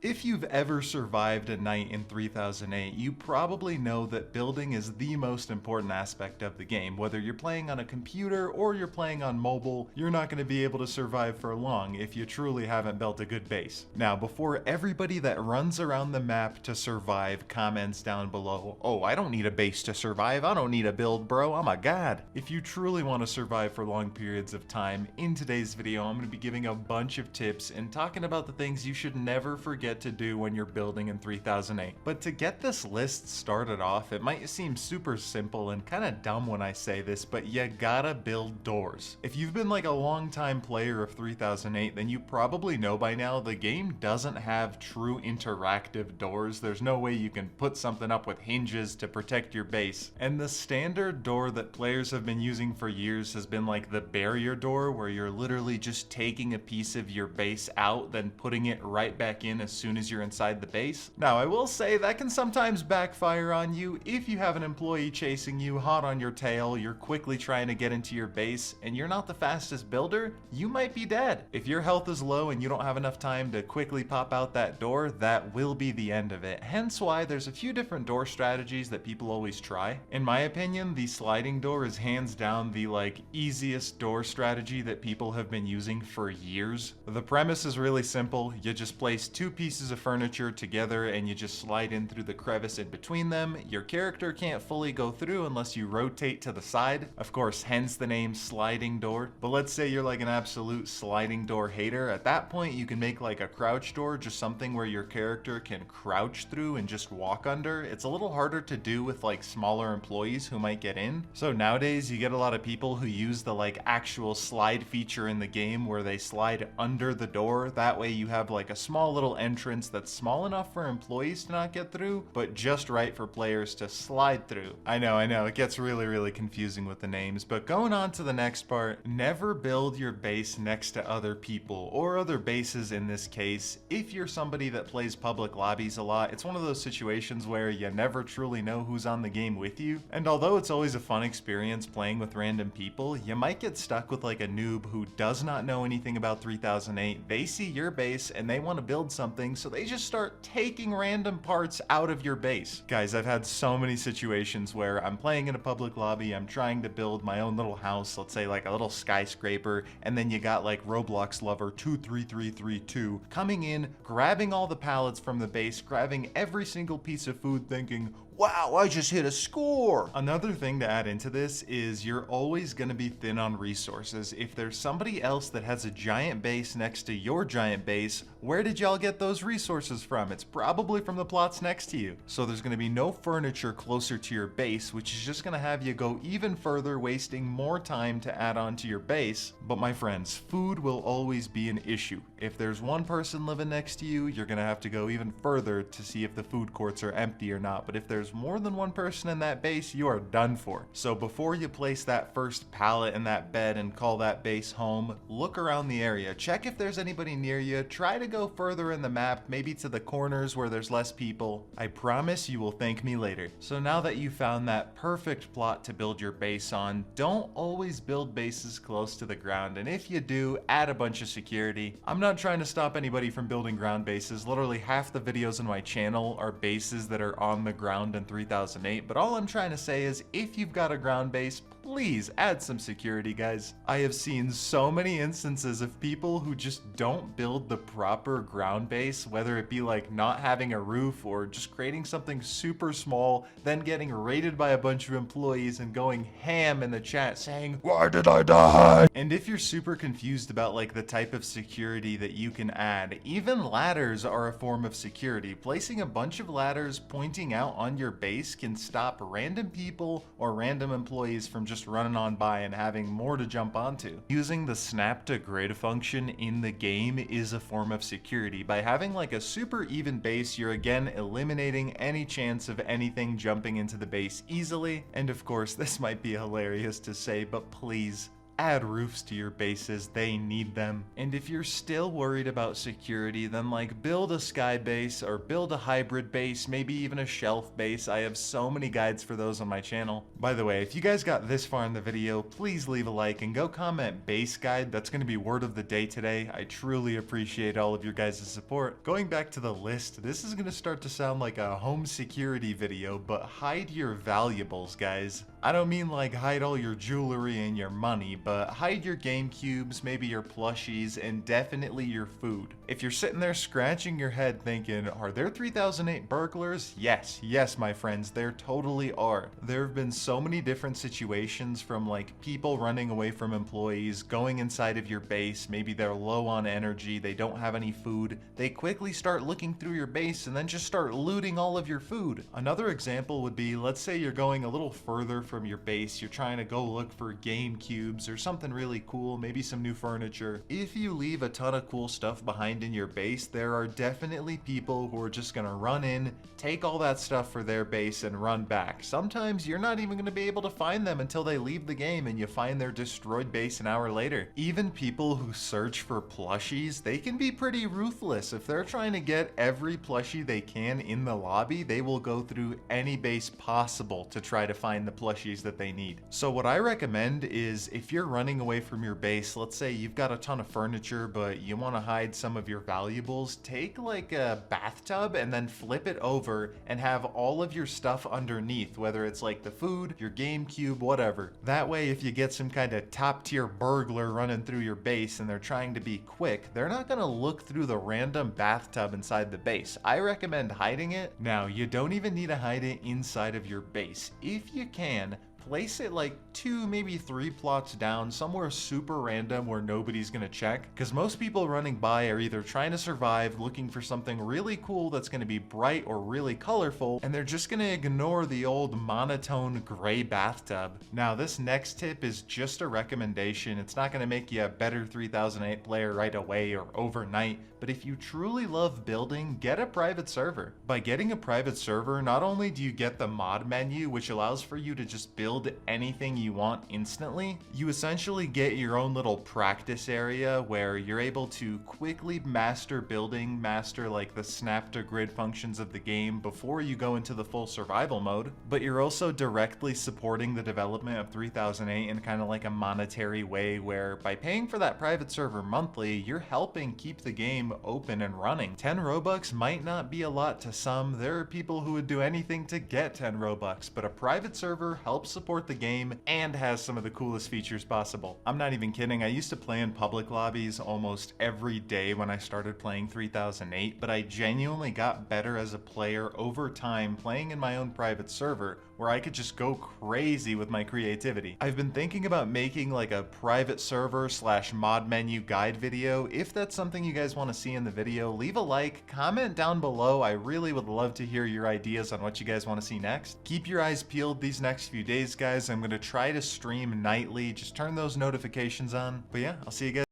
If you've ever survived a night in 3008, you probably know that building is the most important aspect of the game. Whether you're playing on a computer or you're playing on mobile, you're not going to be able to survive for long if you truly haven't built a good base. Now, before everybody that runs around the map to survive comments down below, "Oh, I don't need a base to survive, I don't need a build, bro, I'm a god." If you truly want to survive for long periods of time, in today's video I'm going to be giving a bunch of tips and talking about the things you should never forget to do when you're building in 3008. But to get this list started off, it might seem super simple and kind of dumb when I say this, but you gotta build doors. If you've been like a long time player of 3008, then you probably know by now the game doesn't have true interactive doors. There's no way you can put something up with hinges to protect your base. And the standard door that players have been using for years has been like the barrier door, where you're literally just taking a piece of your base out, then putting it right back in as soon as you're inside the base. Now, I will say that can sometimes backfire on you. If you have an employee chasing you, hot on your tail, you're quickly trying to get into your base, and you're not the fastest builder, you might be dead. If your health is low and you don't have enough time to quickly pop out that door, that will be the end of it. Hence why there's a few different door strategies that people always try. In my opinion, the sliding door is hands down the easiest door strategy that people have been using for years. The premise is really simple. You just place two pieces of furniture together and you just slide in through the crevice in between them. Your character can't fully go through unless you rotate to the side. Of course, hence the name sliding door. But let's say you're like an absolute sliding door hater. At that point, you can make like a crouch door, just something where your character can crouch through and just walk under. It's a little harder to do with like smaller employees who might get in. So nowadays you get a lot of people who use the actual slide feature in the game where they slide under the door. That way you have like a small little entrance that's small enough for employees to not get through, but just right for players to slide through. I know, it gets really confusing with the names, but going on to the next part, never build your base next to other people, or other bases in this case. If you're somebody that plays public lobbies a lot, it's one of those situations where you never truly know who's on the game with you, and although it's always a fun experience playing with random people, you might get stuck with like a noob who does not know anything about 3008. They see your base and they want to build something, so they just start taking random parts out of your base. Guys, I've had so many situations where I'm playing in a public lobby, I'm trying to build my own little house, let's say like a little skyscraper, and then you got like Roblox lover 23332 coming in, grabbing all the pallets from the base, grabbing every single piece of food, thinking, "Wow, I just hit a score!" Another thing to add into this is you're always going to be thin on resources. If there's somebody else that has a giant base next to your giant base, where did y'all get those resources from? It's probably from the plots next to you. So there's going to be no furniture closer to your base, which is just going to have you go even further, wasting more time to add on to your base. But my friends, food will always be an issue. If there's one person living next to you, you're going to have to go even further to see if the food courts are empty or not. But if there's more than one person in that base, you are done for. So before you place that first pallet in that bed and call that base home, look around the area. Check if there's anybody near you. Try to go further in the map, maybe to the corners where there's less people. I promise you will thank me later. So now that you found that perfect plot to build your base on, don't always build bases close to the ground. And if you do, add a bunch of security. I'm not trying to stop anybody from building ground bases. Literally half the videos on my channel are bases that are on the ground in 3008, but all I'm trying to say is if you've got a ground base, please add some security, guys. I have seen so many instances of people who just don't build the proper ground base, whether it be like not having a roof or just creating something super small, then getting raided by a bunch of employees and going ham in the chat saying, "Why did I die?" And if you're super confused about like the type of security that you can add, even ladders are a form of security. Placing a bunch of ladders pointing out on your base can stop random people or random employees from just running on by and having more to jump onto. Using the snap to grid function in the game is a form of security. By having like a super even base, you're again eliminating any chance of anything jumping into the base easily. And of course, this might be hilarious to say, but please add roofs to your bases, they need them. And if you're still worried about security, then like build a sky base or build a hybrid base, maybe even a shelf base. I have so many guides for those on my channel. By the way, if you guys got this far in the video, please leave a like and go comment base guide. That's going to be word of the day today. I truly appreciate all of your guys' support. Going back to the list, this is going to start to sound like a home security video, but hide your valuables, guys. I don't mean like hide all your jewelry and your money, but hide your game cubes, maybe your plushies, and definitely your food. If you're sitting there scratching your head thinking, are there 3008 burglars? Yes, my friends, there totally are. There have been so many different situations, from like people running away from employees, going inside of your base, maybe they're low on energy, they don't have any food, they quickly start looking through your base and then just start looting all of your food. Another example would be, let's say you're going a little further from your base, you're trying to go look for game cubes or something really cool, maybe some new furniture. If you leave a ton of cool stuff behind in your base, there are definitely people who are just gonna run in, take all that stuff for their base and run back. Sometimes you're not even gonna be able to find them until they leave the game and you find their destroyed base an hour later. Even people who search for plushies, they can be pretty ruthless. If they're trying to get every plushie they can in the lobby, they will go through any base possible to try to find the plushie that they need. So what I recommend is, if you're running away from your base, let's say you've got a ton of furniture but you want to hide some of your valuables, take like a bathtub and then flip it over and have all of your stuff underneath, whether it's like the food, your game cube, whatever. That way, if you get some kind of top tier burglar running through your base and they're trying to be quick, they're not going to look through the random bathtub inside the base. I recommend hiding it. Now, you don't even need to hide it inside of your base. If you can, place it like 2, maybe 3 plots down, somewhere super random where nobody's gonna check. Because most people running by are either trying to survive, looking for something really cool that's gonna be bright or really colorful, and they're just gonna ignore the old monotone gray bathtub. Now, this next tip is just a recommendation. It's not gonna make you a better 3008 player right away or overnight, but if you truly love building, get a private server. By getting a private server, not only do you get the mod menu, which allows for you to just build anything you want instantly, you essentially get your own little practice area where you're able to quickly master building, master like the snap to grid functions of the game before you go into the full survival mode, but you're also directly supporting the development of 3008 in kind of like a monetary way, where by paying for that private server monthly, you're helping keep the game open and running. 10 Robux might not be a lot to some. There are people who would do anything to get 10 Robux, but a private server helps support the game and has some of the coolest features possible. I'm not even kidding. I used to play in public lobbies almost every day when I started playing 3008, but I genuinely got better as a player over time playing in my own private server, where I could just go crazy with my creativity. I've been thinking about making like a private server / mod menu guide video. If that's something you guys want to see in the video, leave a like, comment down below. I really would love to hear your ideas on what you guys want to see next. Keep your eyes peeled these next few days, guys. I'm going to try to stream nightly. Just turn those notifications on. But yeah, I'll see you guys.